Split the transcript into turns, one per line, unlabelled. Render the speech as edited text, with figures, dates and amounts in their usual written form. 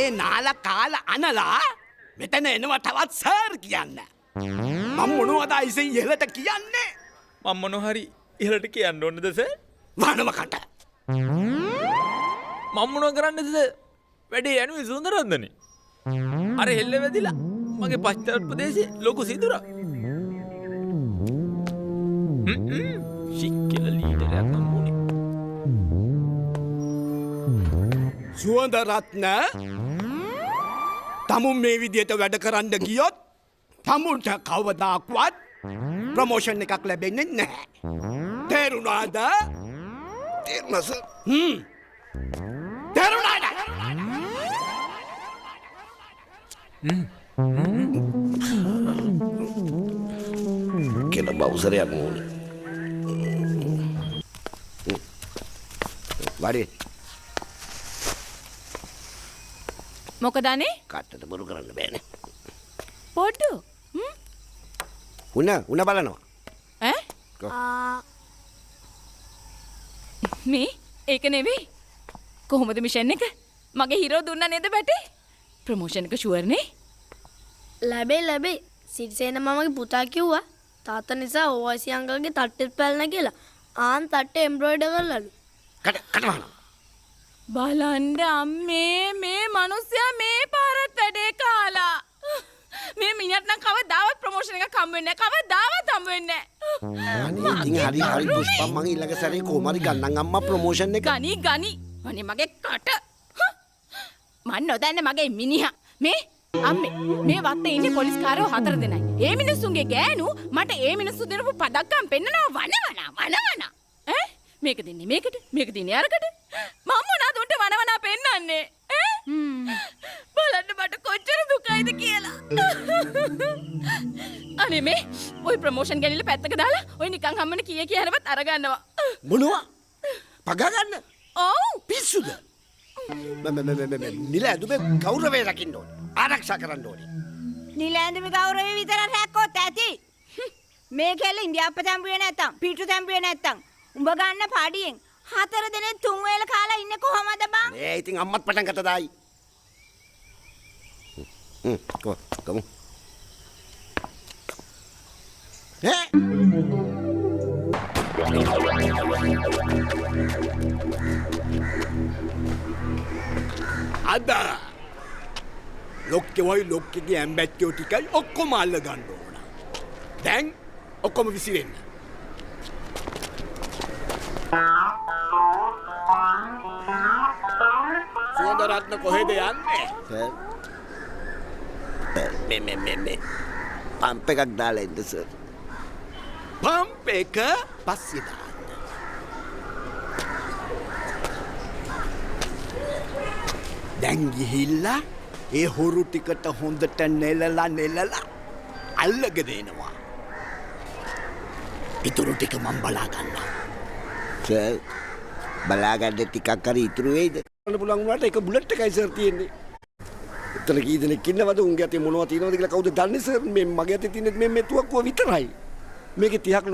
මගේ නාලා කාලා අනලා මෙතන එනවා තවත් සර් කියන්න. මම මොනවද අයිසේ ඉහළට කියන්නේ?
මම මොන හරි ඉහළට කියන්න ඕනද සර්?
වනවකට.
මම මොනව කරන්නද සර්? වැඩේ යනුවේ සුන්දරන්දනේ. අර හෙල්ල වැදිලා මගේ පශ්චාත් ප්‍රදේශේ ලොකු සිදුරක්. ශික්කල ලීඩරයක් හම්බුනේ.
සුවඳරත්න තමුන් මේ විදියට වැඩ කරන්න ගියොත් තමුන්ට කවදාක්වත් ප්‍රමෝෂන් එකක් ලැබෙන්නේ නැහැ. තේරුණාද? තේරුණා සර්. තේරුණාද? කියලා බවුසරයක් ඕනේ. වඩේ
මොකද අනේ?
කට්ටට බොරු කරන්න බෑනේ.
පොඩ්ඩු.
උණ බලනවා.
ඈ? මේ ඒක නෙවෙයි. කොහොමද මිෂන් එක? මගේ හීරෝ දුන්නා නේද බැටේ? ප්‍රොමෝෂන් එක ෂුවර් නේ?
ලැබෙයි. සිරිසේන මමගේ පුතා කිව්වා තාත්තා නිසා OIC අංකල්ගේ තට්ටෙත් පැලන කියලා. ආන් තට්ටේ එම්බ්‍රොයිඩර් කරලලු.
කටවහන.
බලන්න අම්මේ මේ මිනිස්සයා මේ පාරත් වැඩේ කාලා. මේ මිනිහට නම් කවදාවත් ප්‍රොමෝෂන් එකක් හම්බ වෙන්නේ නැහැ. කවදාවත් හම්බ වෙන්නේ නැහැ.
අනේ ඉතින් හරි පුෂ්පා මං ඊළඟ සැරේ කොහොම හරි ගන්නම් අම්මා ප්‍රොමෝෂන් එක.
ගනි. අනේ මගේ කට. මන් නොදන්නේ මගේ මිනිහා. මේ අම්මේ මේ වත්තේ ඉන්නේ පොලිස් කාරයෝ 4 දෙනයි. ඒ මිනිස්සුන්ගේ ගෑනු මට ඒ මිනිස්සු දෙනපු පදක්කම් පෙන්නනවා වනවනා. ඈ මේක දෙන්නේ මේකට මේක දෙන්නේ අරකට. මම මොනවද උන්ට වනවනා පෙන්නන්නේ? ඈ බලන්න මට කොච්චර දුකයිද කියලා. අනේ මේ ওই ප්‍රොමෝෂන් ගැනීම පැත්තක දාලා ওই නිකන් හම්බෙන කීය කියනවත් අරගන්නවා.
මොනවා? පගා ගන්න?
ඔව්
පිස්සුද? නිල ඇඳුමේ ගෞරවය රකින්න ඕනේ. ආරක්ෂා කරන්න ඕනේ.
නිල ඇඳුමේ ගෞරවය විතර රැක්කොත් ඇති. මේ කෙල්ල ඉන්දියාප්ප තැඹුවේ නැත්තම් පිටු තැඹුවේ නැත්තම් උඹ ගන්න පාඩියෙන් 4 දෙනෙක් 3 වේල කාලා ඉන්නේ කොහමද බං?
ඒ ඉතින් අම්මත් පටන් ගත්තා දායි. කමු. අද ලොක්කෙගේ ඇම්බැච්චෝ ටිකයි ඔක්කොම අල්ල ගන්න ඕන. දැන් ඔක්කොම විසිරෙන්න. සුවඳරත්න කොහෙද යන්නේ? මේ පම්ප් එකක් දාලා ඉන්න සර්. පම්ප් එක පස්සේ දාන්න. දැන් ගිහිල්ලා ඒ හොරු ටිකට හොඳට නෙලලා අල්ලගෙන එනවා. ඉතුරු ටික මම බලා ගන්නවා. සර් බලාගන්න ටිකක් හරි ඉතුරු වෙයිද? බලන්න පුළුවන් වුණාට ඒක බුලට් එකයි සර් තියෙන්නේ. උත්තර කී දෙනෙක් ඉන්නවද? උන්ගේ අතේ මොනවද තියෙනවද කියලා කවුද දන්නේ සර්? මේ මගේ අතේ තියෙන්නේ මේ තුවක්කුව විතරයි. මේකේ 30ක්